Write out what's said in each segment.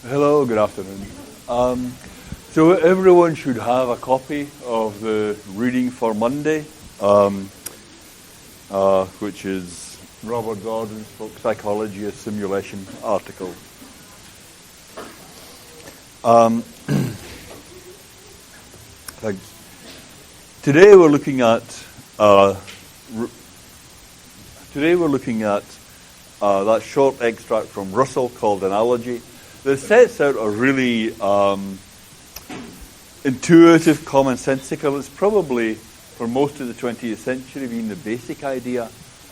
Hello, good afternoon. So everyone should have a copy of the reading for Monday, which is Robert Gordon's book, Psychology of Simulation article. Today we're looking at that short extract from Russell called Analogy. That sets out a really intuitive, commonsensical, it's probably for most of the 20th century been the basic idea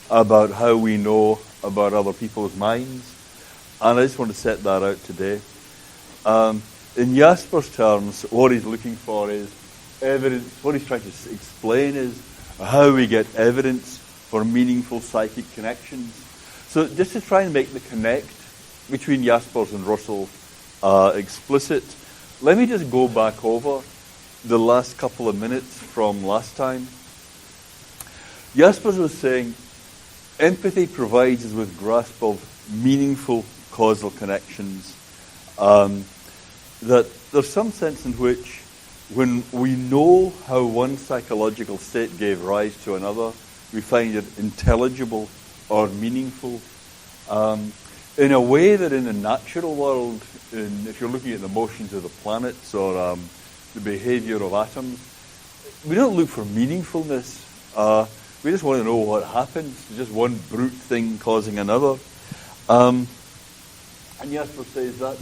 about how we know about other people's minds. And I just want to set that out today. In Jasper's terms, what he's looking for is evidence. What he's trying to explain is how we get evidence for meaningful psychic connections. So just to try and make the connect between Jaspers and Russell explicit, let me just go back over the last couple of minutes from last time. Jaspers was saying empathy provides us with grasp of meaningful causal connections. That there's some sense in which when we know how one psychological state gave rise to another, we find it intelligible or meaningful. In a way that in the natural world, if you're looking at the motions of the planets or the behavior of atoms, we don't look for meaningfulness. We just want to know what happens. It's just one brute thing causing another. And Jasper says that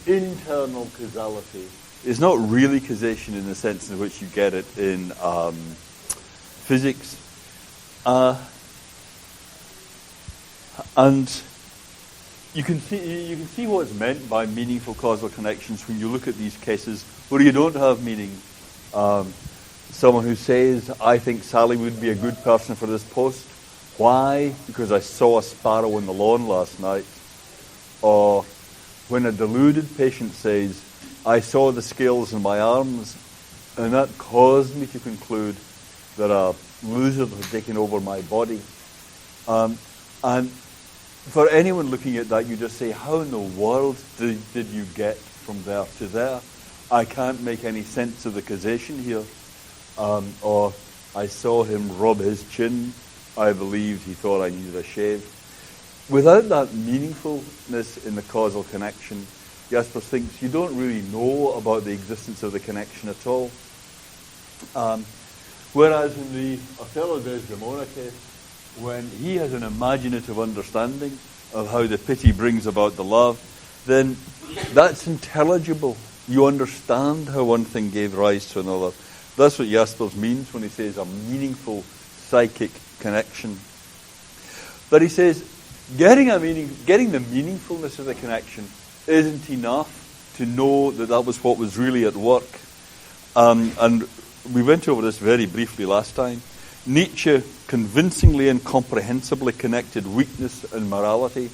internal causality is not really causation in the sense in which you get it in physics. And you can see what's meant by meaningful causal connections when you look at these cases where you don't have meaning. Someone who says, I think Sally would be a good person for this post. Why? Because I saw a sparrow in the lawn last night. Or when a deluded patient says, I saw the scales in my arms, and that caused me to conclude that a lizard had taken over my body. And for anyone looking at that, you just say, how in the world did you get from there to there? I can't make any sense of the causation here. Or I saw him rub his chin. I believed he thought I needed a shave. Without that meaningfulness in the causal connection, Jasper thinks you don't really know about the existence of the connection at all. Whereas in the Othello Desdemona case, when he has an imaginative understanding of how the pity brings about the love, then that's intelligible. You understand how one thing gave rise to another. That's what Jaspers means when he says a meaningful psychic connection. But he says getting the meaningfulness of the connection isn't enough to know that that was what was really at work. And we went over this very briefly last time. Nietzsche convincingly and comprehensibly connected weakness and morality.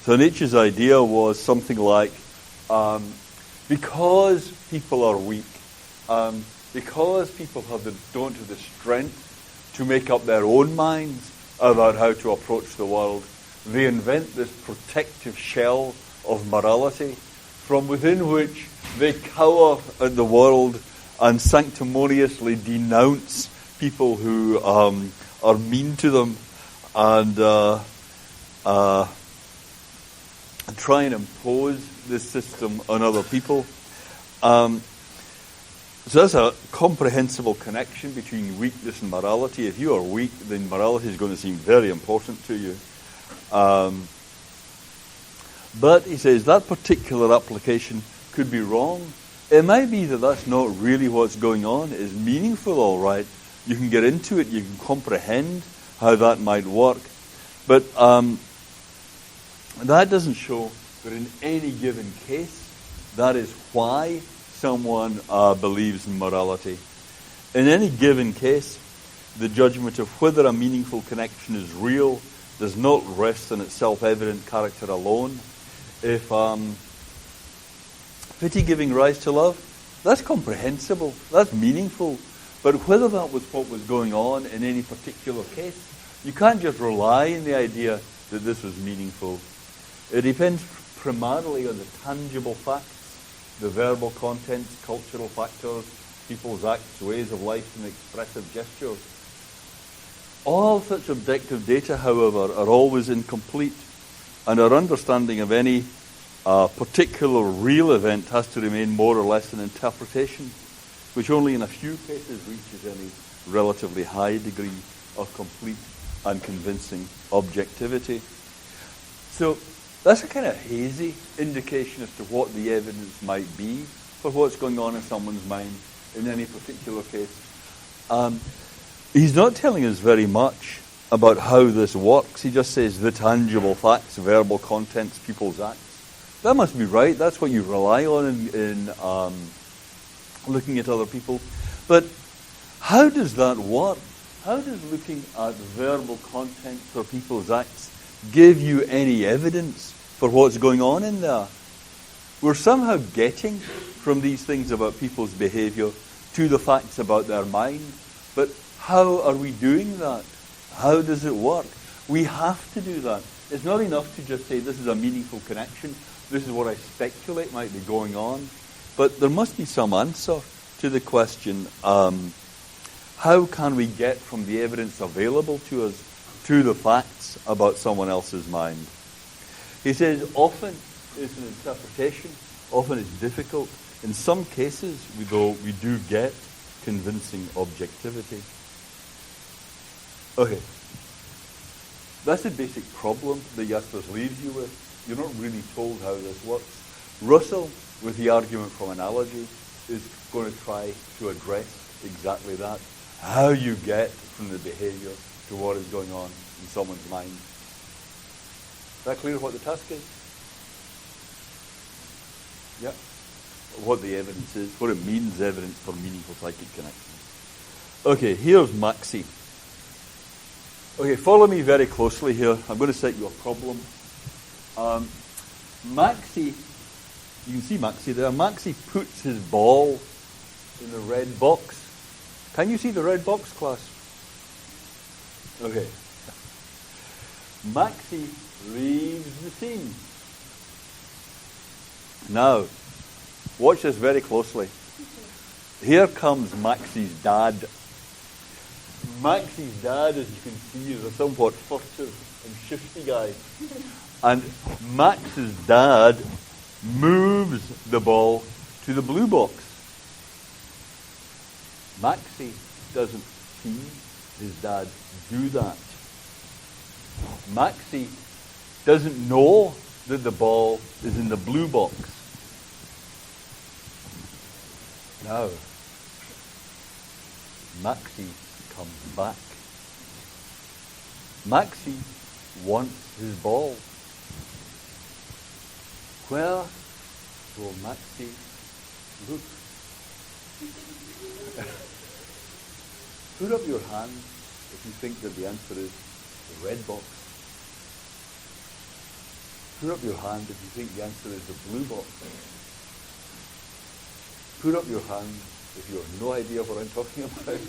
So Nietzsche's idea was something like, because people are weak, because people don't have the strength to make up their own minds about how to approach the world, they invent this protective shell of morality from within which they cower at the world and sanctimoniously denounce people who are mean to them and try and impose this system on other people. So that's a comprehensible connection between weakness and morality. If you are weak, then morality is going to seem very important to you. But he says that particular application could be wrong. It might be that that's not really what's going on. It's meaningful, all right. You can get into it. You can comprehend how that might work. But that doesn't show that in any given case, that is why someone believes in morality. In any given case, the judgment of whether a meaningful connection is real does not rest on its self-evident character alone. If pity giving rise to love, that's comprehensible, that's meaningful. But whether that was what was going on in any particular case, you can't just rely on the idea that this was meaningful. It depends primarily on the tangible facts, the verbal contents, cultural factors, people's acts, ways of life, and expressive gestures. All such objective data, however, are always incomplete, and our understanding of any particular real event has to remain more or less an interpretation, which only in a few cases reaches any relatively high degree of complete and convincing objectivity. So that's a kind of hazy indication as to what the evidence might be for what's going on in someone's mind in any particular case. He's not telling us very much about how this works. He just says the tangible facts, verbal contents, people's acts. That must be right. That's what you rely on in looking at other people. But how does that work? How does looking at verbal contents or people's acts give you any evidence for what's going on in there? We're somehow getting from these things about people's behavior to the facts about their mind. But how are we doing that? How does it work? We have to do that. It's not enough to just say this is a meaningful connection. This is what I speculate might be going on. But there must be some answer to the question, how can we get from the evidence available to us to the facts about someone else's mind? He says often it's an interpretation, often it's difficult. In some cases, we do get convincing objectivity. Okay. That's the basic problem that Jaspers leaves you with. You're not really told how this works. Russell, with the argument from analogy, is going to try to address exactly that. How you get from the behavior to what is going on in someone's mind. Is that clear what the task is? Yeah. What the evidence is, what it means, evidence for meaningful psychic connections. Okay, here's Maxi. Okay, follow me very closely here. I'm going to set you a problem. Maxi, you can see Maxi there. Maxi puts his ball in the red box. Can you see the red box, class? Okay. Maxi leaves the scene. Now, watch this very closely. Here comes Maxi's dad. Maxi's dad, as you can see, is a somewhat furtive and shifty guy. And Max's dad moves the ball to the blue box. Maxi doesn't see his dad do that. Maxi doesn't know that the ball is in the blue box. Now, Maxi comes back. Maxi wants his ball. Where will Maxi look? Put up your hand if you think that the answer is the red box. Put up your hand if you think the answer is the blue box. Put up your hand if you have no idea what I'm talking about.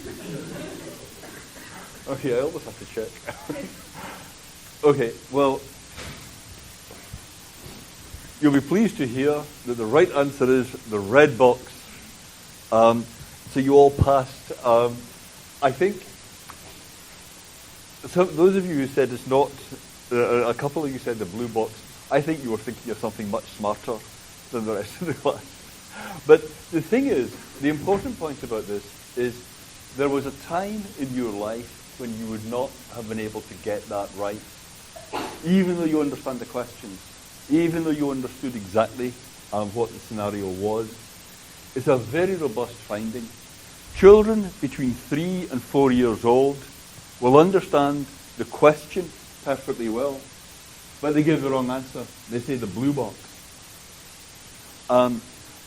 Okay, I always have to check. Okay, well, you'll be pleased to hear that the right answer is the red box. So you all passed. I think those of you who said it's not, a couple of you said the blue box, I think you were thinking of something much smarter than the rest of the class. But the thing is, the important point about this is there was a time in your life when you would not have been able to get that right, even though you understand the questions, even though you understood exactly what the scenario was. It's a very robust finding. Children between 3 and 4 years old will understand the question perfectly well, but they give the wrong answer. They say the blue box.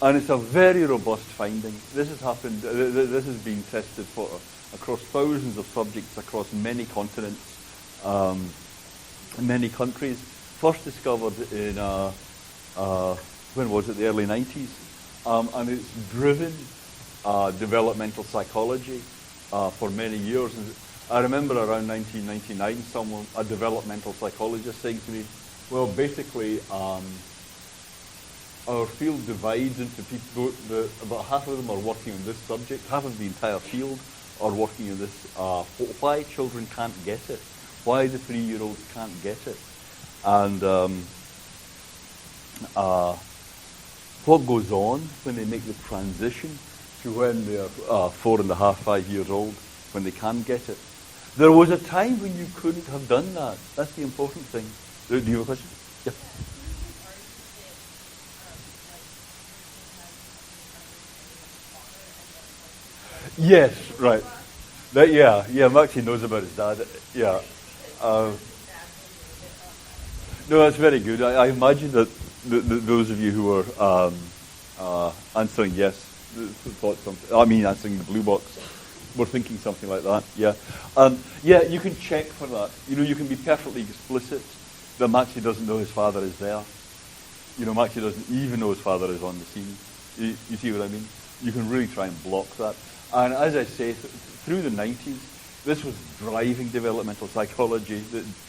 And it's a very robust finding. This has happened, this has been tested for across thousands of subjects across many continents, many countries. First discovered in, when was it, the early 90s. And it's driven developmental psychology for many years. And I remember around 1999, a developmental psychologist saying to me, well, basically, our field divides into people, about half of them are working on this subject, half of the entire field are working on this, why children can't get it, why the 3-year-olds can't get it, and what goes on when they make the transition to when they're 4.5, 5 years old, when they can get it. There was a time when you couldn't have done that. That's the important thing. Do you have a question? Yeah. Yes, right. Maxie knows about his dad. Yeah. No, that's very good. I imagine that those of you who are answering yes, thought something. I mean, answering the blue box, were thinking something like that. Yeah. You can check for that. You can be perfectly explicit that Maxie doesn't know his father is there. Maxie doesn't even know his father is on the scene. You see what I mean? You can really try and block that. And as I say, through the 90s, this was driving developmental psychology,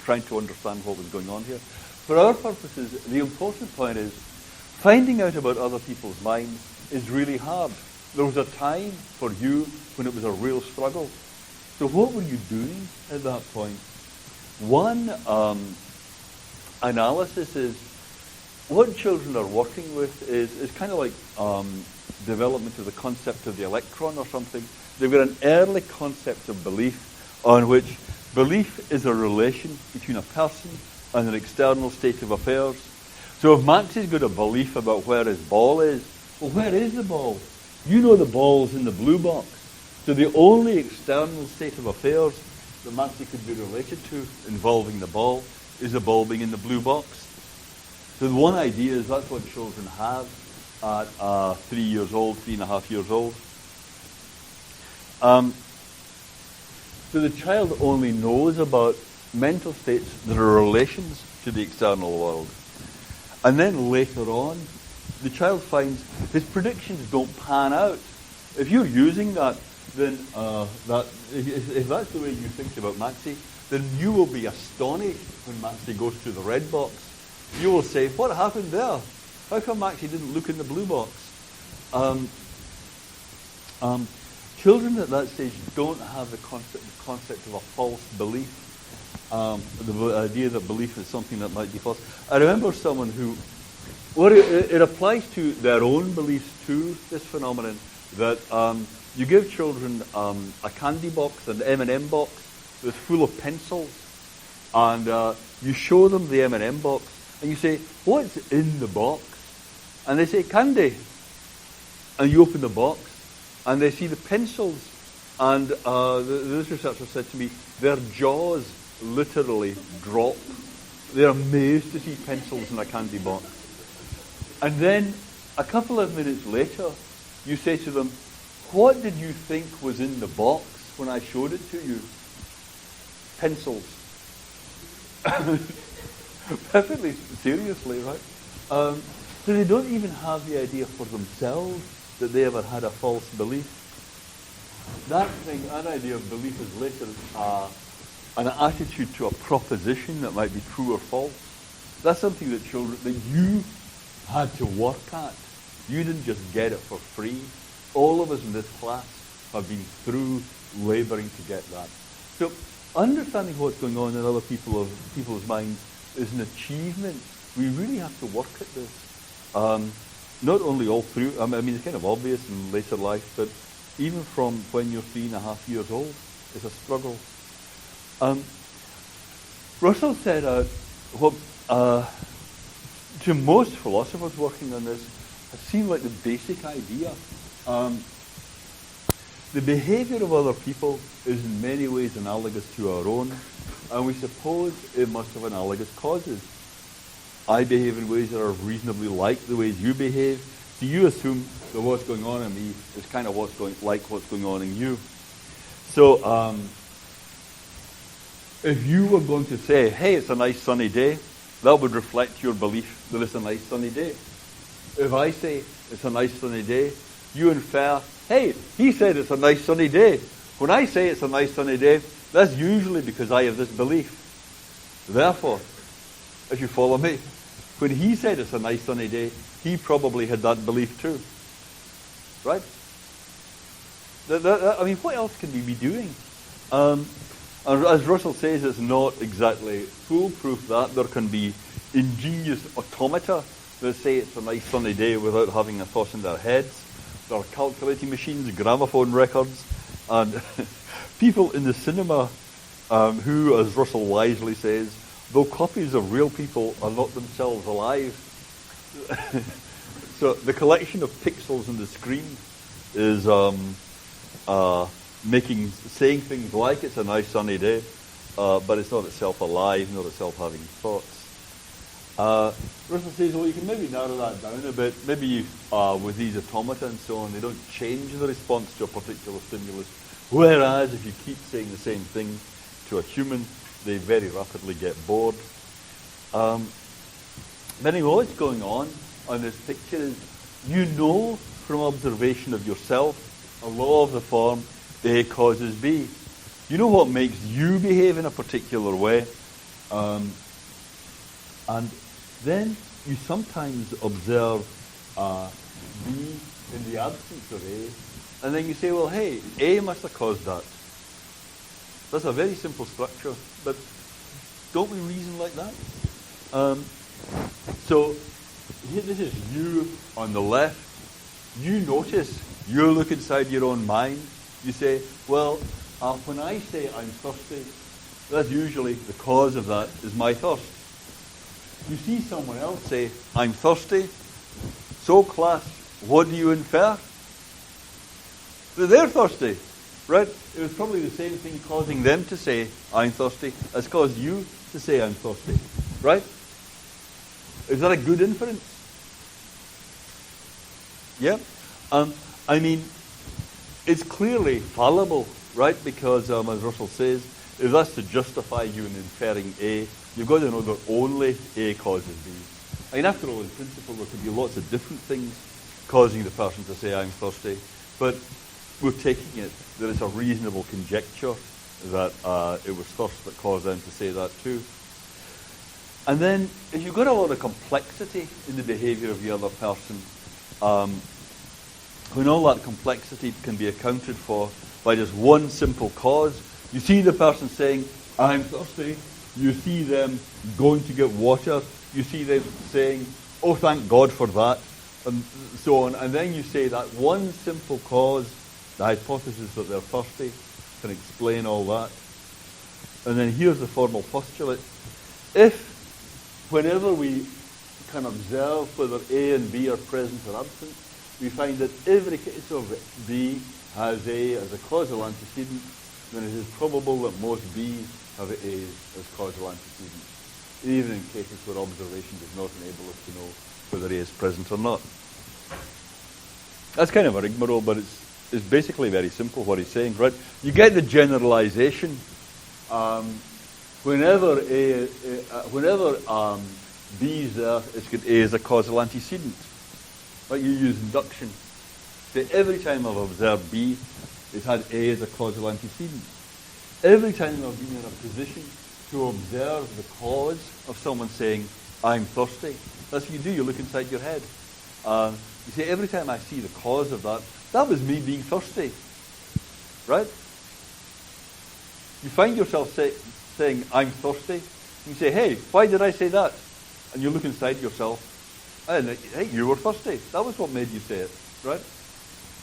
trying to understand what was going on here. For our purposes, the important point is finding out about other people's minds is really hard. There was a time for you when it was a real struggle. So what were you doing at that point? One analysis is what children are working with is kind of like development of the concept of the electron or something. They've got an early concept of belief on which belief is a relation between a person and an external state of affairs. So if Maxie's got a belief about where his ball is, well, where is the ball? You know the ball's in the blue box. So the only external state of affairs that Maxie could be related to involving the ball is the ball being in the blue box. So the one idea is that's what children have at 3 years old, 3.5 years old. So the child only knows about mental states that are relations to the external world. And then later on, the child finds his predictions don't pan out. If you're using that, then if that's the way you think about Maxie, then you will be astonished when Maxie goes to the red box. You will say, what happened there? How come Maxie didn't look in the blue box? Children at that stage don't have the concept of a false belief. The idea that belief is something that might be false. I remember someone who, it applies to their own beliefs too, this phenomenon, that you give children a candy box, an M&M box that's full of pencils, and you show them the M&M box, and you say, what's in the box? And they say, candy. And you open the box, and they see the pencils, and this researcher said to me, their jaws literally drop. They're amazed to see pencils in a candy box. And then, a couple of minutes later, you say to them, what did you think was in the box when I showed it to you? Pencils. Perfectly seriously, right? So they don't even have the idea for themselves that they ever had a false belief. That idea of belief is later an attitude to a proposition that might be true or false. That's something that you had to work at. You didn't just get it for free. All of us in this class have been through laboring to get that. So understanding what's going on in other people's minds is an achievement. We really have to work at this. Not only all through, I mean, it's kind of obvious in later life, but even from when you're 3.5 years old, it's a struggle. Russell said what to most philosophers working on this, it seemed like the basic idea. The behavior of other people is in many ways analogous to our own, and we suppose it must have analogous causes. I behave in ways that are reasonably like the ways you behave, so you assume that what's going on in me is kind of what's going on in you. So if you were going to say, hey, it's a nice sunny day, that would reflect your belief that it's a nice sunny day. If I say it's a nice sunny day, you infer, hey, he said it's a nice sunny day. When I say it's a nice sunny day, that's usually because I have this belief. Therefore, if you follow me, when he said it's a nice sunny day, he probably had that belief too. Right? I mean, what else can we be doing? And as Russell says, it's not exactly foolproof that. There can be ingenious automata that say it's a nice sunny day without having a thought in their heads. There are calculating machines, gramophone records, and people in the cinema who, as Russell wisely says, though copies of real people are not themselves alive. So the collection of pixels on the screen is saying things like it's a nice sunny day, but it's not itself alive, not itself having thoughts. Russell says, well, you can maybe narrow that down a bit. Maybe with these automata and so on, they don't change the response to a particular stimulus. Whereas if you keep saying the same thing to a human, they very rapidly get bored. But anyway, what's going on this picture is, you know from observation of yourself, a law of the form, A causes B. You know what makes you behave in a particular way. And then you sometimes observe B in the absence of A, and then you say, well, hey, A must have caused that. That's a very simple structure, but don't we reason like that? So here, this is you on the left. You notice, you look inside your own mind. You say, well, when I say I'm thirsty, that's usually the cause of that is my thirst. You see someone else say, I'm thirsty. So class, what do you infer? That they're thirsty, right? It was probably the same thing causing them to say, I'm thirsty, as caused you to say, I'm thirsty, right? Is that a good inference? Yeah? I mean, it's clearly fallible, right? Because, as Russell says, if that's to justify you in inferring A, you've got to know that only A causes B. I mean, after all, in principle, there could be lots of different things causing the person to say, I'm thirsty. But we're taking it that it's a reasonable conjecture that it was thirst that caused them to say that too. And then, if you've got a lot of complexity in the behavior of the other person, when all that complexity can be accounted for by just one simple cause, you see the person saying, I'm thirsty. You see them going to get water. You see them saying, oh, thank God for that, and so on. And then you say that one simple cause, the hypothesis that they're thirsty, can explain all that. And then here's the formal postulate. If, whenever we can observe whether A and B are present or absent, we find that every case of B has A as a causal antecedent, then it is probable that most B's have A as causal antecedents, even in cases where observation does not enable us to know whether A is present or not. That's kind of a rigmarole, but it's basically very simple what he's saying, right? You get the generalization. Whenever B is there, it's got A as a causal antecedent. Like you use induction. So every time I've observed B, it's had A as a causal antecedent. Every time I've been in a position to observe the cause of someone saying, I'm thirsty, that's what you do, you look inside your head. You say, every time I see the cause of that, that was me being thirsty. Right? You find yourself saying, I'm thirsty. You say, hey, why did I say that? And you look inside yourself, and hey, you were thirsty. That was what made you say it. Right?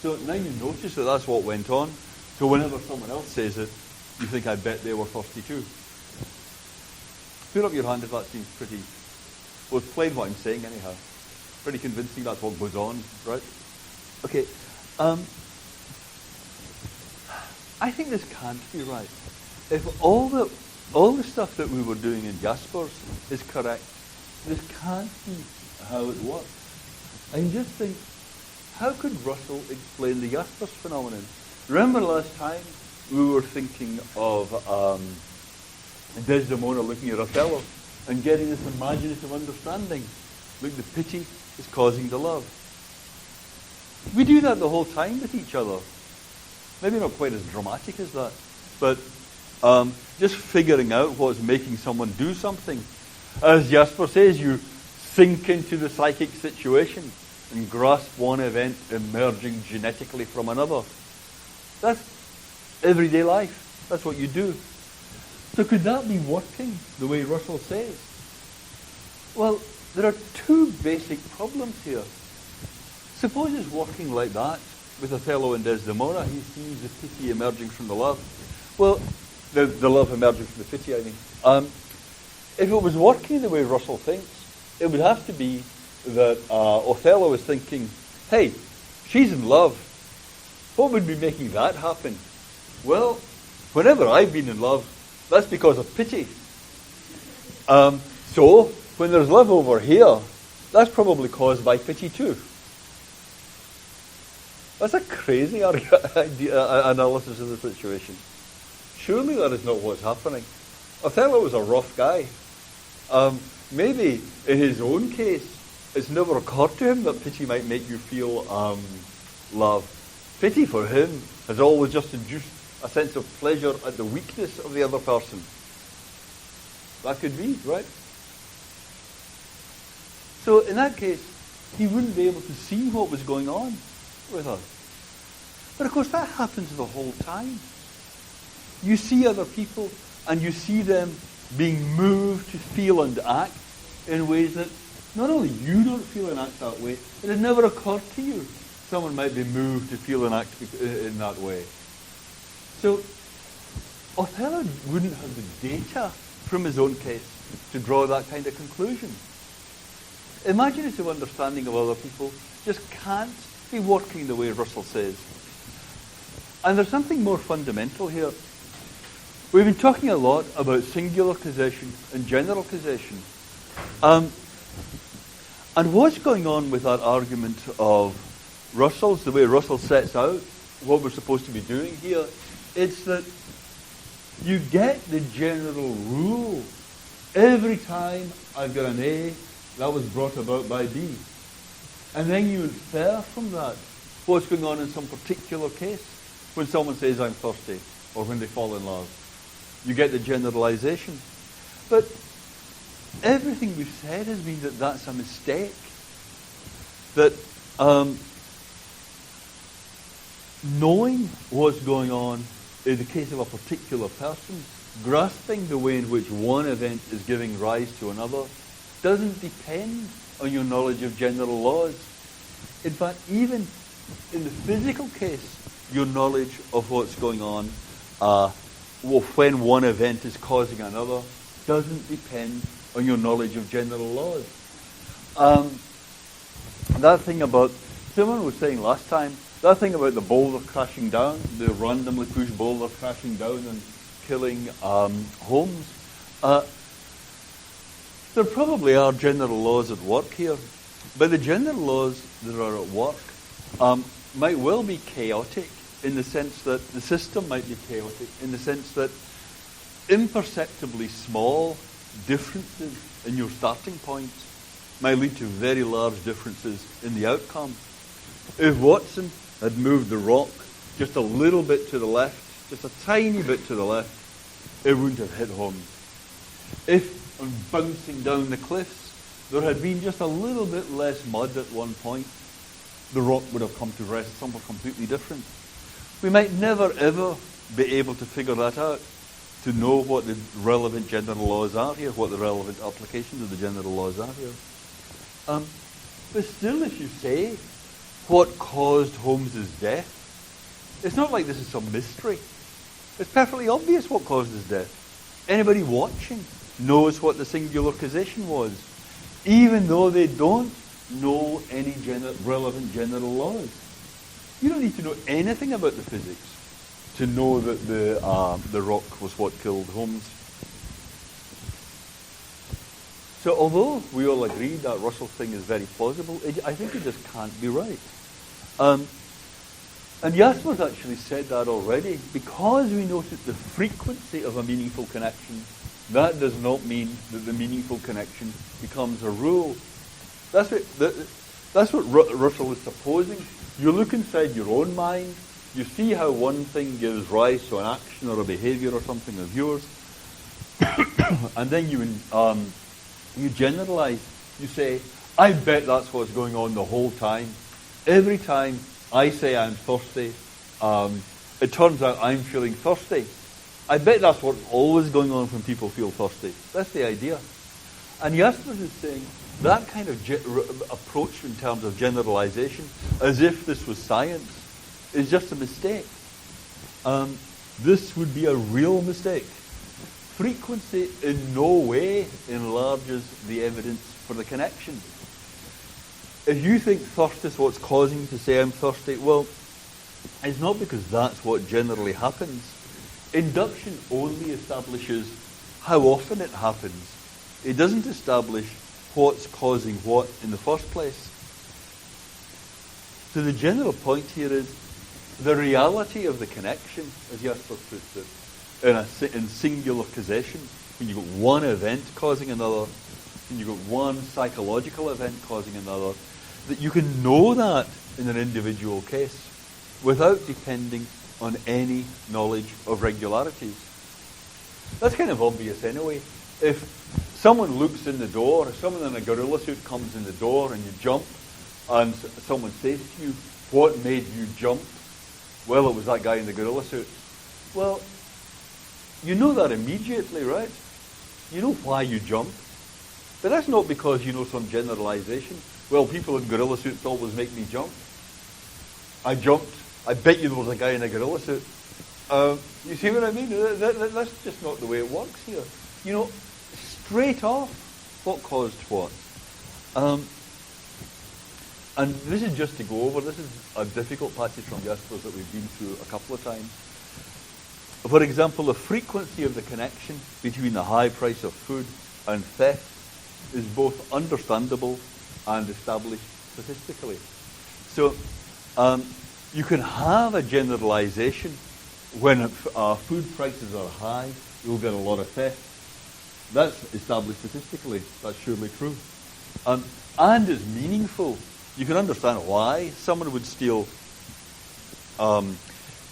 So now you notice that that's what went on. So whenever someone else says it, you think, I bet they were thirsty too. Put up your hand if that seems pretty, well, it's plain what I'm saying anyhow. Pretty convincing that's what goes on, right? Okay. I think this can't be right. If all the stuff that we were doing in Jasper's is correct, this can't be how it works. I just think, how could Russell explain the Jasper's phenomenon? Remember last time we were thinking of Desdemona looking at Othello and getting this imaginative understanding. Look, the pity is causing the love. We do that the whole time with each other. Maybe not quite as dramatic as that, but just figuring out what's making someone do something. As Jasper says, you sink into the psychic situation and grasp one event emerging genetically from another. That's everyday life. That's what you do. So could that be working the way Russell says? Well, there are two basic problems here. Suppose it's working like that with Othello and Desdemona. He sees the pity emerging from the love. Well, the love emerging from the pity, I mean. If it was working the way Russell thinks, it would have to be that Othello is thinking, hey, she's in love. What would be making that happen? Well, whenever I've been in love, that's because of pity. So, when there's love over here, that's probably caused by pity too. That's a crazy analysis of the situation. Surely that is not what's happening. Othello is a rough guy. Maybe in his own case, it's never occurred to him that pity might make you feel love. Pity for him has always just induced a sense of pleasure at the weakness of the other person. That could be, right? So in that case, he wouldn't be able to see what was going on with her. But of course that happens the whole time. You see other people and you see them being moved to feel and act in ways that not only you don't feel and act that way, it had never occurred to you someone might be moved to feel and act in that way. So Othello wouldn't have the data from his own case to draw that kind of conclusion. Imaginative understanding of other people just can't be working the way Russell says. And there's something more fundamental here. We've been talking a lot about singular causation and general causation. And what's going on with that argument of Russell's, the way Russell sets out what we're supposed to be doing here, it's that you get the general rule. Every time I've got an A, that was brought about by B. And then you infer from that what's going on in some particular case. When someone says, I'm thirsty, or when they fall in love. You get the generalization. But everything we've said has been that that's a mistake. That knowing what's going on in the case of a particular person, grasping the way in which one event is giving rise to another, doesn't depend on your knowledge of general laws. In fact, even in the physical case, your knowledge of what's going on when one event is causing another doesn't depend on your knowledge of general laws. That thing about, someone was saying last time, that thing about the boulder crashing down, the randomly pushed boulder crashing down and killing homes, there probably are general laws at work here, but the general laws that are at work might well be chaotic in the sense that the system might be chaotic, in the sense that imperceptibly small differences in your starting point might lead to very large differences in the outcome. If Watson had moved the rock just a little bit to the left, just a tiny bit to the left, it wouldn't have hit home. If on bouncing down the cliffs there had been just a little bit less mud at one point, the rock would have come to rest somewhere completely different. We might never ever be able to figure that out, to know what the relevant general laws are here, what the relevant applications of the general laws are here. But still, if you say what caused Holmes's death, it's not like this is some mystery. It's perfectly obvious what caused his death. Anybody watching knows what the singular causation was, even though they don't know any relevant general laws. You don't need to know anything about the physics to know that the rock was what killed Holmes. So although we all agree that Russell's thing is very plausible, I think it just can't be right. And Jasper's actually said that already. Because we notice the frequency of a meaningful connection, that does not mean that the meaningful connection becomes a rule. That's what Russell is supposing. You look inside your own mind, you see how one thing gives rise to an action or a behavior or something of yours, and then you generalize You say, I bet that's what's going on the whole time. Every time I say I'm thirsty, it turns out I'm feeling thirsty. I bet that's what's always going on when people feel thirsty. That's the idea. And Jaspers is saying that kind of approach in terms of generalization, as if this was science, is just a mistake. This would be a real mistake. Frequency in no way enlarges the evidence for the connection. If you think thirst is what's causing you to say I'm thirsty, well, it's not because that's what generally happens. Induction only establishes how often it happens. It doesn't establish what's causing what in the first place. So the general point here is the reality of the connection, as Jaspers puts it, in singular causation, when you've got one event causing another, when you've got one psychological event causing another, that you can know that in an individual case without depending on any knowledge of regularities. That's kind of obvious anyway. If someone looks in the door, if someone in a gorilla suit comes in the door and you jump, and someone says to you, what made you jump? Well, it was that guy in the gorilla suit. Well, you know that immediately, right? You know why you jumped. But that's not because you know some generalization. Well, people in gorilla suits always make me jump. I jumped. I bet you there was a guy in a gorilla suit. You see what I mean? That's just not the way it works here. You know, straight off, what caused what? And this is just to go over. This is a difficult passage from Jaspers that we've been through a couple of times. For example, the frequency of the connection between the high price of food and theft is both understandable and established statistically. So you can have a generalization. When food prices are high, you'll get a lot of theft. That's established statistically. That's surely true. And is meaningful. You can understand why someone would steal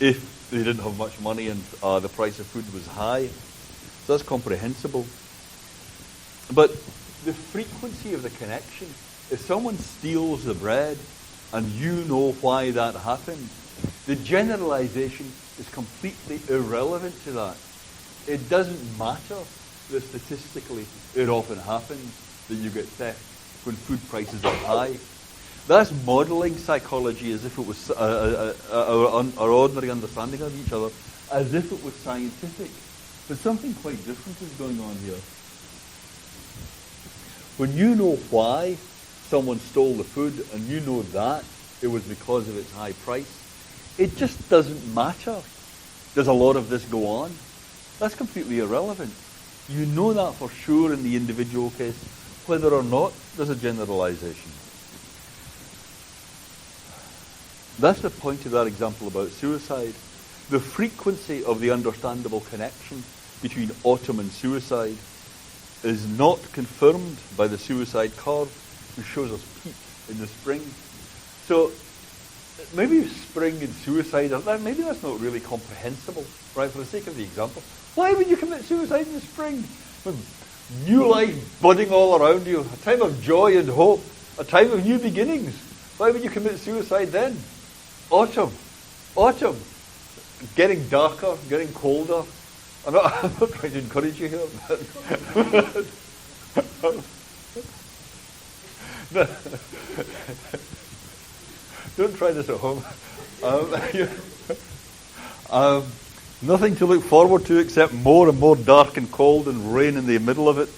if they didn't have much money and the price of food was high. So that's comprehensible. But the frequency of the connection, if someone steals the bread and you know why that happened, the generalization is completely irrelevant to that. It doesn't matter that statistically it often happens that you get theft when food prices are high. That's modeling psychology as if it was our ordinary understanding of each other, as if it was scientific. But something quite different is going on here. When you know why someone stole the food and you know that it was because of its high price, it just doesn't matter. Does a lot of this go on? That's completely irrelevant. You know that for sure in the individual case, whether or not there's a generalization. That's the point of that example about suicide. The frequency of the understandable connection between autumn and suicide is not confirmed by the suicide curve, which shows us peak in the spring. So maybe spring and suicide, maybe that's not really comprehensible, right, for the sake of the example. Why would you commit suicide in the spring? When new life budding all around you, a time of joy and hope, a time of new beginnings. Why would you commit suicide then? Autumn, getting darker, getting colder. I'm not trying to encourage you here. Don't try this at home. Nothing to look forward to except more and more dark and cold and rain in the middle of it.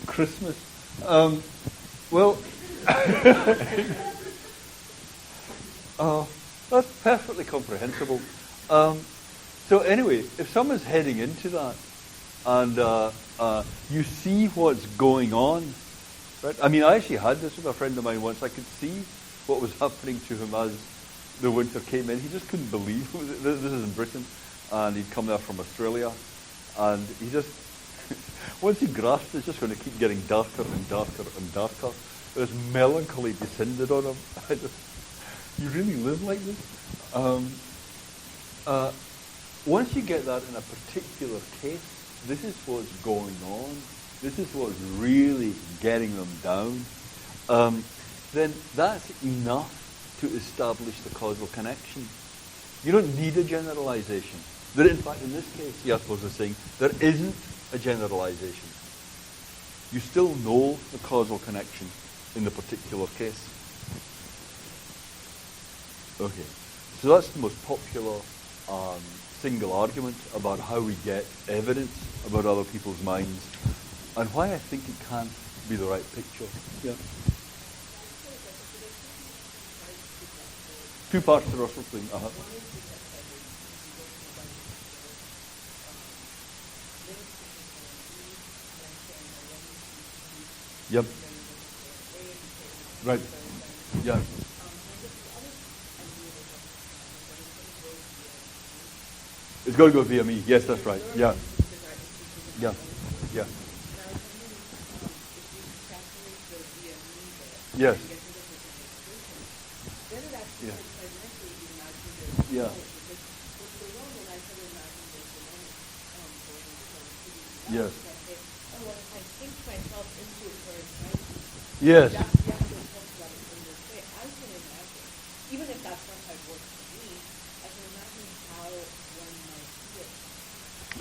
Christmas. That's perfectly comprehensible. So anyway, if someone's heading into that and you see what's going on, right? I mean, I actually had this with a friend of mine once. I could see what was happening to him as the winter came in. He just couldn't believe it. This is in Britain, and he'd come there from Australia, and he just, once he grasped it's just going to keep getting darker and darker and darker. This melancholy descended on him. You really live like this? Once you get that in a particular case, this is what's going on. this is what's really getting them down, then that's enough to establish the causal connection. You don't need a generalization. That, in fact, in this case, Jaspers is saying there isn't a generalization. You still know the causal connection in the particular case. Okay, so that's the most popular single argument about how we get evidence about other people's minds and why I think it can't be the right picture. Yeah. Two parts to Russell thing. Yep. Right. Yeah. It's got to go via me. Yes, that's right. Yeah. Yeah. Yeah. Yes. Yeah. Yeah. Yes. Yes. Even if that's not how it works for me, I can imagine how one might feel.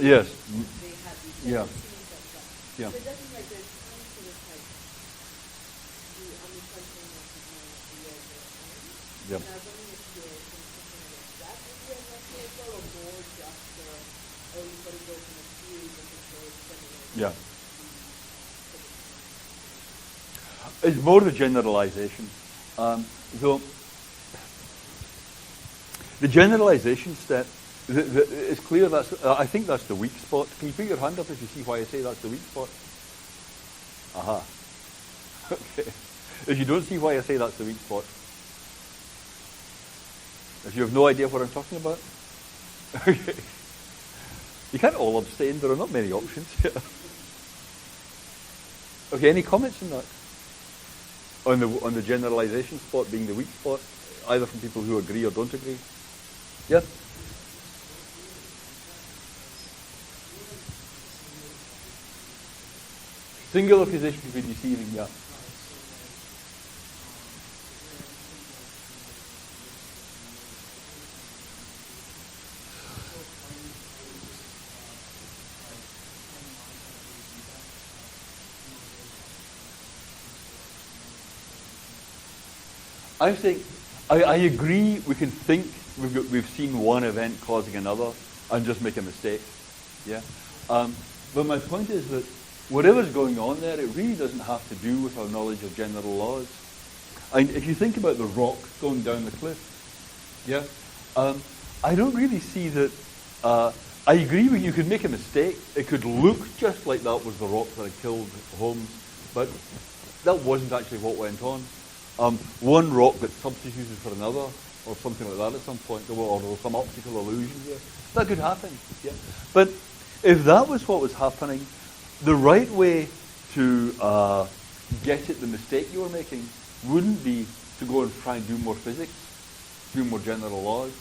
Yes. They have these Yeah. scenes and stuff. Yeah. So it doesn't like there's times sort of like you understand something like the idea of your own. Yep. And I was wondering if you're thinking of that idea of like as well, or more just you've got to go from a series of controls to Yeah. It's more the generalization. Though the generalization step, it's clear that's, I think that's the weak spot. Can you put your hand up if you see why I say that's the weak spot? Aha. Okay. If you don't see why I say that's the weak spot, if you have no idea what I'm talking about, okay. You can't all abstain, there are not many options. Okay, any comments on that? On the generalization spot being the weak spot, either from people who agree or don't agree? Yeah? Singular position could be deceiving, yeah. I think, I agree we can think we've seen one event causing another and just make a mistake. Yeah. But my point is that whatever's going on there, it really doesn't have to do with our knowledge of general laws. And if you think about the rock going down the cliff, yeah, I don't really see that. I agree with you. Could make a mistake. It could look just like that was the rock that had killed Holmes, but that wasn't actually what went on. One rock got substituted for another, or something like that at some point, or there was some optical illusion here. That could happen, yeah. But if that was what was happening, the right way to get at the mistake you were making wouldn't be to go and try and do more physics, do more general laws.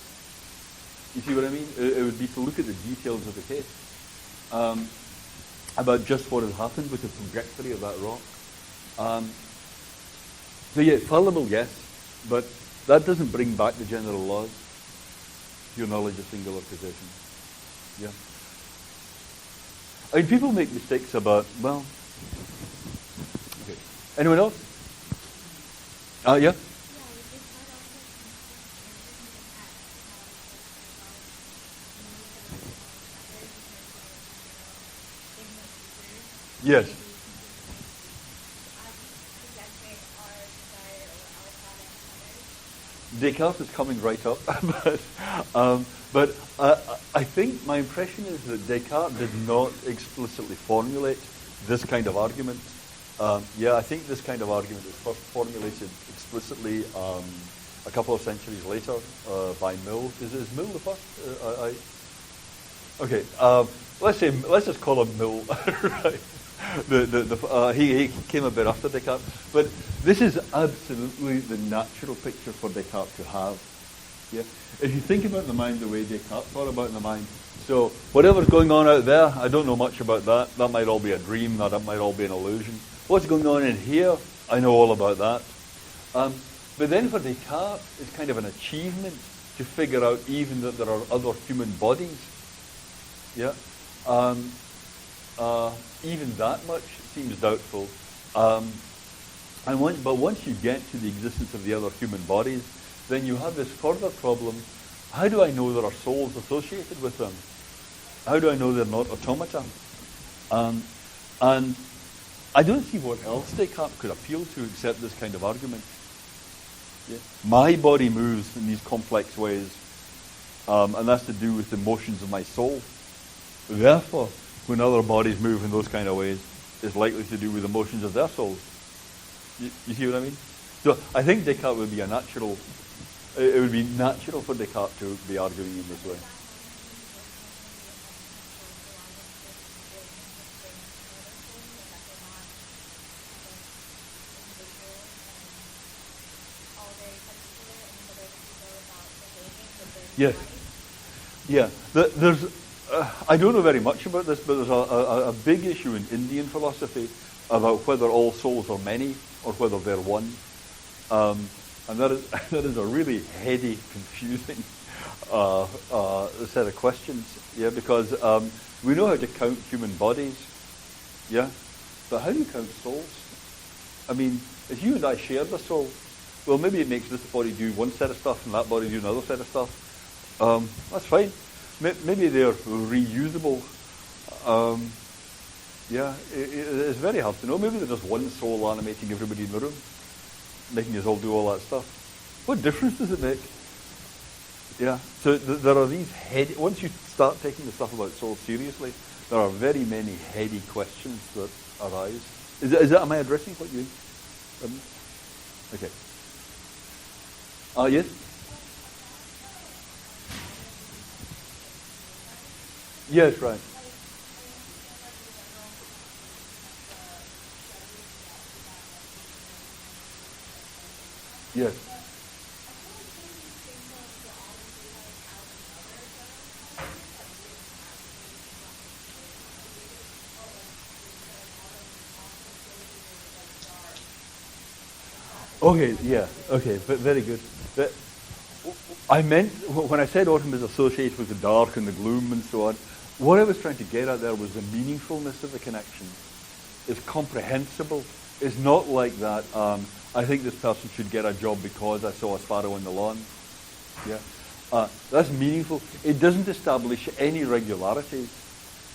You see what I mean? It would be to look at the details of the case, about just what had happened with the trajectory of that rock. So yeah, fallible, yes, but that doesn't bring back the general laws, your knowledge of singular position. Yeah. I mean, people make mistakes about, well, okay. Anyone else? Yeah? Yes. Descartes is coming right up, but I think my impression is that Descartes did not explicitly formulate this kind of argument. I think this kind of argument was first formulated explicitly a couple of centuries later by Mill. Is Mill the first? Okay, let's just call him Mill. Right. He came a bit after Descartes, but this is absolutely the natural picture for Descartes to have. Yeah, if you think about the mind the way Descartes thought about the mind, So whatever's going on out there, I don't know much about that. That might all be a dream. That might all be an illusion. What's going on in here, I know all about that. But then for Descartes, it's kind of an achievement to figure out even that there are other human bodies. Yeah. Even that much seems doubtful. But once you get to the existence of the other human bodies, then you have this further problem. How do I know there are souls associated with them? How do I know they're not automata? And I don't see what else Descartes could appeal to except this kind of argument. Yeah. My body moves in these complex ways, and that's to do with the motions of my soul. Therefore, when other bodies move in those kind of ways, it's likely to do with the motions of their souls. You see what I mean? So I think Descartes would be a natural. It would be natural for Descartes to be arguing in this way. Yes. Yeah. There's. I don't know very much about this, but there's a big issue in Indian philosophy about whether all souls are many or whether they're one. And that is a really heady, confusing set of questions. Yeah, because we know how to count human bodies. Yeah, but how do you count souls? I mean, if you and I shared a soul, well, maybe it makes this body do one set of stuff and that body do another set of stuff. That's fine. Maybe they're reusable. Yeah, it's very hard to know. Maybe there's just one soul animating everybody in the room, making us all do all that stuff. What difference does it make? Yeah, so there are these heady... Once you start taking the stuff about souls seriously, there are very many heady questions that arise. Am I addressing what you... Okay. Yes? Yes, right. Yes. Okay, yeah, okay, very good. I meant, when I said autumn is associated with the dark and the gloom and so on, what I was trying to get at there was the meaningfulness of the connection. It's comprehensible. It's not like that, I think this person should get a job because I saw a sparrow in the lawn. Yeah, that's meaningful. It doesn't establish any regularities.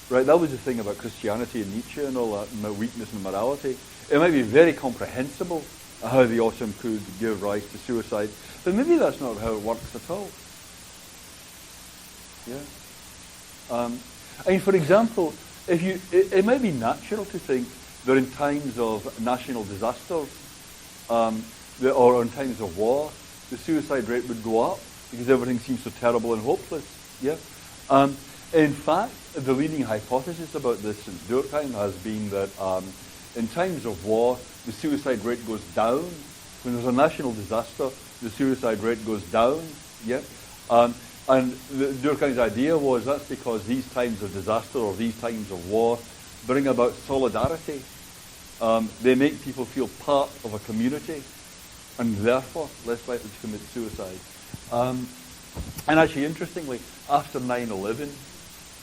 Right, that was the thing about Christianity and Nietzsche and all that, weakness and morality. It might be very comprehensible how the autumn could give rise to suicide, but maybe that's not how it works at all. Yeah. I mean, for example, it might be natural to think that in times of national disasters or in times of war, the suicide rate would go up because everything seems so terrible and hopeless. Yeah. In fact, the leading hypothesis about this since Durkheim has been that in times of war, the suicide rate goes down. When there's a national disaster, the suicide rate goes down. Yeah. And Durkheim's idea was that's because these times of disaster or these times of war bring about solidarity. They make people feel part of a community and therefore less likely to commit suicide. And actually, interestingly, after 9/11,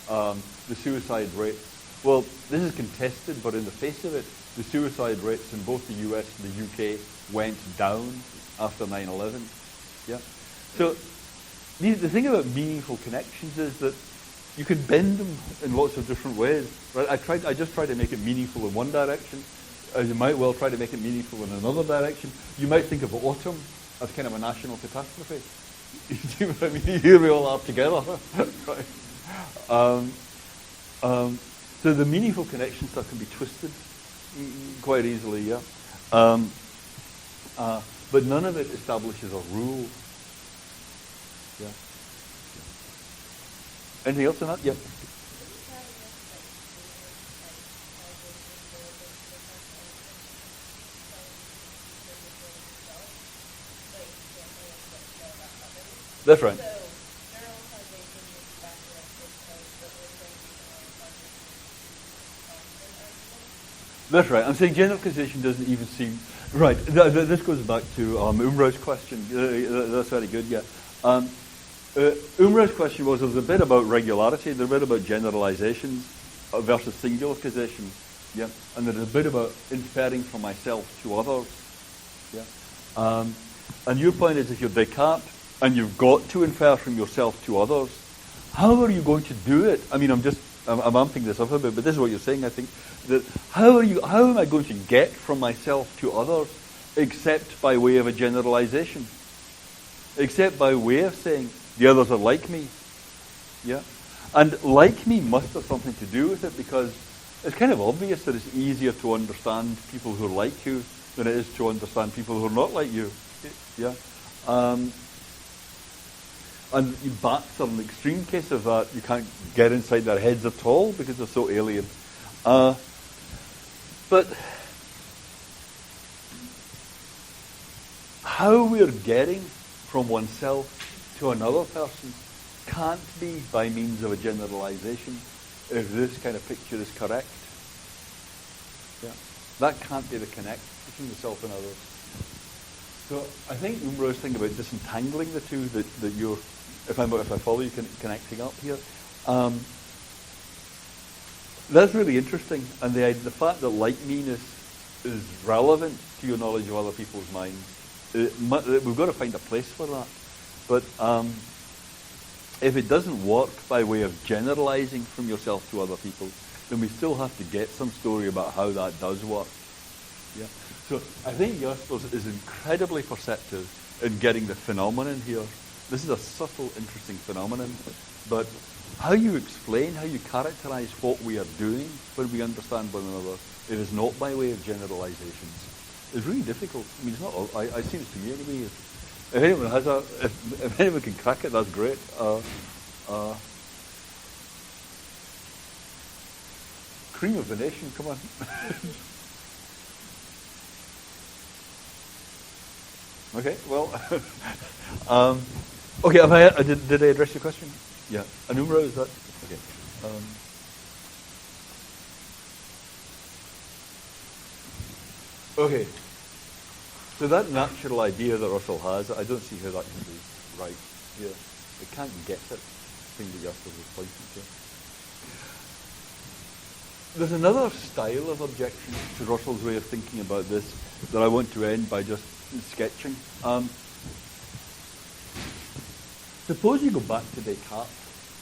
the suicide rate, well, this is contested, but in the face of it, the suicide rates in both the US and the UK went down after 9/11. Yeah. So the thing about meaningful connections is that you can bend them in lots of different ways. Right? I just tried to make it meaningful in one direction. You might well try to make it meaningful in another direction. You might think of autumn as kind of a national catastrophe. You see what I mean? Here we all are together. Right? So the meaningful connection stuff can be twisted quite easily, yeah. But none of it establishes a rule. Yeah. Anything else on that? Yeah. That's right. That's right. I'm saying general causation doesn't even seem right. This goes back to Umrau's question. That's very good. Yeah. Umrau's question was there was a bit about regularity, there's a bit about generalizations versus singular causation. Yeah. And there's a bit about inferring from myself to others. Yeah. And your point is, if you're Descartes and you've got to infer from yourself to others, how are you going to do it? I mean, I'm amping this up a bit, but this is what you're saying, I think. That how am I going to get from myself to others except by way of a generalization? Except by way of saying, the others are like me. Yeah? And like me must have something to do with it, because it's kind of obvious that it's easier to understand people who are like you than it is to understand people who are not like you. Yeah? And bats are an extreme case of that. You can't get inside their heads at all because they're so alien. But how we're getting from oneself to another person can't be by means of a generalization if this kind of picture is correct. Yeah. That can't be the connect between the self and others. So I think Umrau's thing about disentangling the two, that you're, if I follow you, connecting up here, that's really interesting. And the fact that like-meness is relevant to your knowledge of other people's minds, we've got to find a place for that. But if it doesn't work by way of generalizing from yourself to other people, then we still have to get some story about how that does work. Yeah. So I think Jaspers is incredibly perceptive in getting the phenomenon here. This is a subtle, interesting phenomenon, but how you explain, how you characterize what we are doing when we understand one another, it is not by way of generalizations. It's really difficult. I mean, it's not. It seems to me anyway. If anyone has if anyone can crack it, that's great. Cream of the nation, come on. Okay, well, okay. Did I address your question? Yeah. Anumra, is that okay? Okay. So that natural idea that Russell has, I don't see how that can be right here. It can't get it. The thing that Jaspers was pointing to. There's another style of objection to Russell's way of thinking about this that I want to end by just sketching. Suppose you go back to Descartes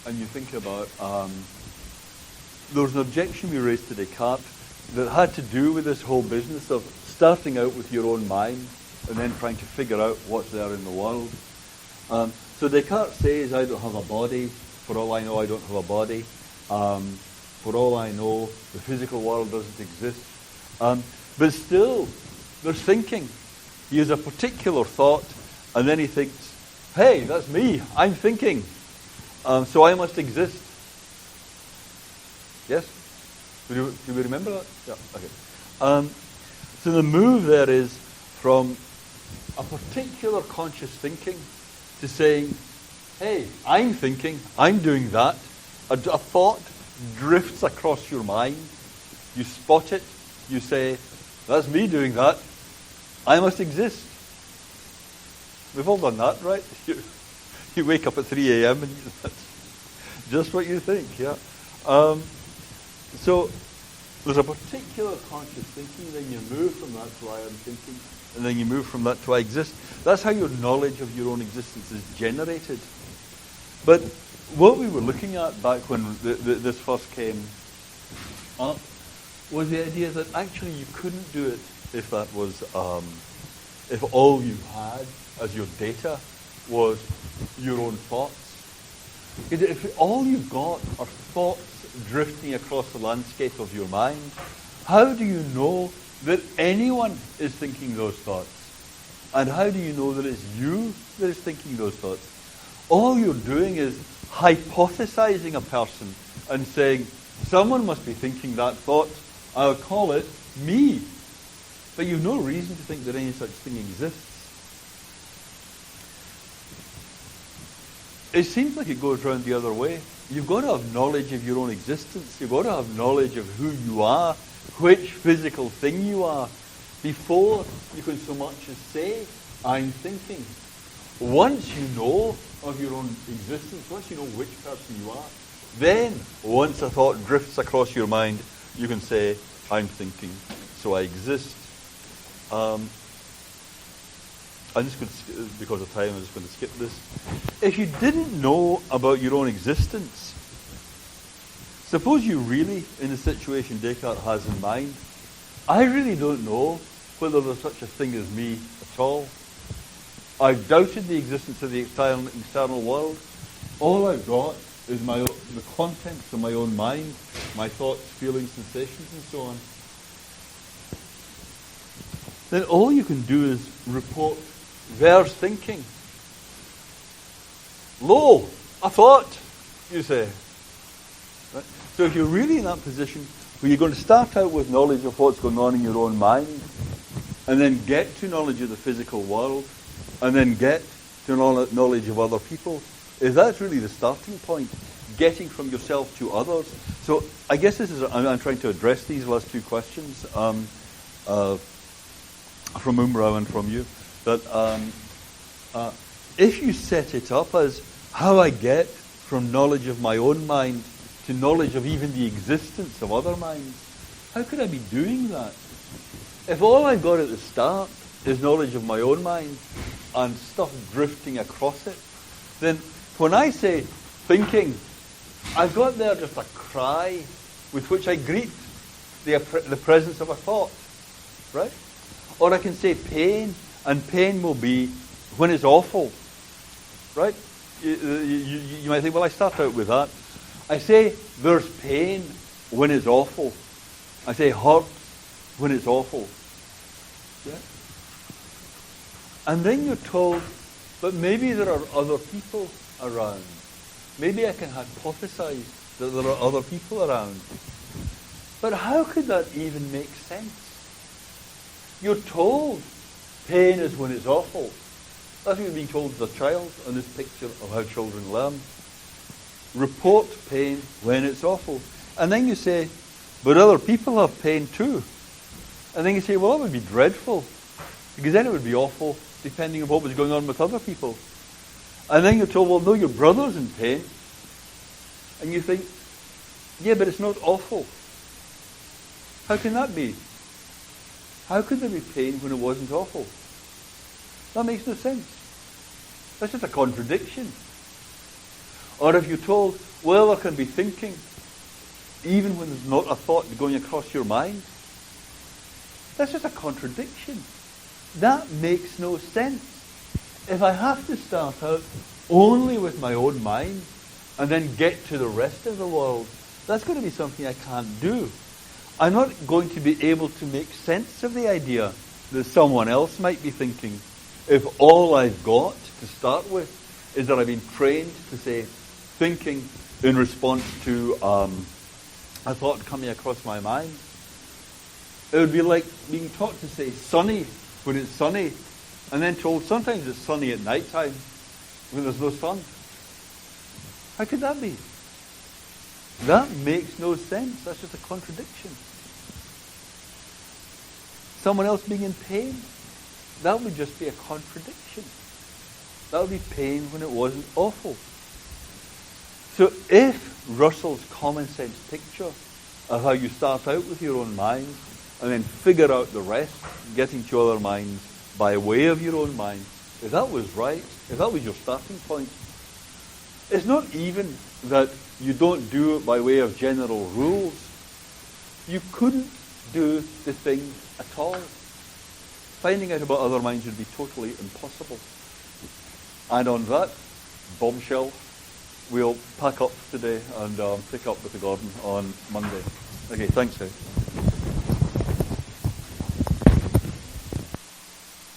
and you think about, there was an objection we raised to Descartes that had to do with this whole business of starting out with your own mind and then trying to figure out what's there in the world. So Descartes says, I don't have a body. For all I know, I don't have a body. For all I know, the physical world doesn't exist. But still, there's thinking. He has a particular thought, and then he thinks, hey, that's me. I'm thinking. So I must exist. Yes? Do we remember that? Yeah, okay. So the move there is from a particular conscious thinking to saying, hey, I'm thinking, I'm doing that. A thought drifts across your mind. You spot it. You say, that's me doing that. I must exist. We've all done that, right? You wake up at 3 a.m. and that's just what you think, yeah? So there's a particular conscious thinking, then you move from that to I am thinking, and then you move from that to I exist. That's how your knowledge of your own existence is generated. But what we were looking at back when this first came up was the idea that actually you couldn't do it if that was, if all you had as your data was your own thoughts. If all you've got are thoughts drifting across the landscape of your mind, how do you know that anyone is thinking those thoughts? And how do you know that it's you that is thinking those thoughts? All you're doing is hypothesizing a person and saying, someone must be thinking that thought, I'll call it me. But you've no reason to think that any such thing exists. It seems like it goes round the other way. You've got to have knowledge of your own existence. You've got to have knowledge of who you are which physical thing you are before you can so much as say, I'm thinking. Once you know of your own existence, once you know which person you are, then once a thought drifts across your mind, you can say, I'm thinking, so I exist. I'm just going to, because of time, I'm just going to skip this. If you didn't know about your own existence, suppose you really, in the situation Descartes has in mind, I really don't know whether there's such a thing as me at all. I've doubted the existence of the external world. All I've got is the contents of my own mind, my thoughts, feelings, sensations, and so on. Then all you can do is report their thinking. Lo, a thought, you say. Right? So if you're really in that position where you're going to start out with knowledge of what's going on in your own mind, and then get to knowledge of the physical world, and then get to knowledge of other people, that's really the starting point, getting from yourself to others. So I guess I'm trying to address these last two questions from Umrao and from you. That if you set it up as how I get from knowledge of my own mind to knowledge of even the existence of other minds, how could I be doing that? If all I've got at the start is knowledge of my own mind and stuff drifting across it, then when I say thinking, I've got there just a cry with which I greet the presence of a thought, right? Or I can say pain, and pain will be when it's awful, right? You might think, well, I start out with that. I say there's pain when it's awful. I say hurt when it's awful. Yeah? And then you're told, but maybe there are other people around. Maybe I can hypothesize that there are other people around. But how could that even make sense? You're told pain is when it's awful. That's what you're being told as a child on this picture of how children learn. Report pain when it's awful. And then you say, but other people have pain too. And then you say, well, that would be dreadful, because then it would be awful depending on what was going on with other people. And then you're told, well, no, your brother's in pain. And you think, yeah, but it's not awful. How can that be? How could there be pain when it wasn't awful? That makes no sense. That's just a contradiction. Or if you're told, well, there can be thinking, even when there's not a thought going across your mind, that's just a contradiction. That makes no sense. If I have to start out only with my own mind and then get to the rest of the world, that's going to be something I can't do. I'm not going to be able to make sense of the idea that someone else might be thinking if all I've got to start with is that I've been trained to say thinking in response to a thought coming across my mind. It would be like being taught to say sunny when it's sunny, and then told sometimes it's sunny at night time when there's no sun. How could that be? That makes no sense. That's just a contradiction. Someone else being in pain, that would just be a contradiction. That would be pain when it wasn't awful. So if Russell's common sense picture of how you start out with your own mind and then figure out the rest, getting to other minds by way of your own mind, if that was right, if that was your starting point, it's not even that you don't do it by way of general rules. You couldn't do the thing at all. Finding out about other minds would be totally impossible. And on that bombshell, we'll pack up today and pick up with the garden on Monday. Okay, thanks, guys.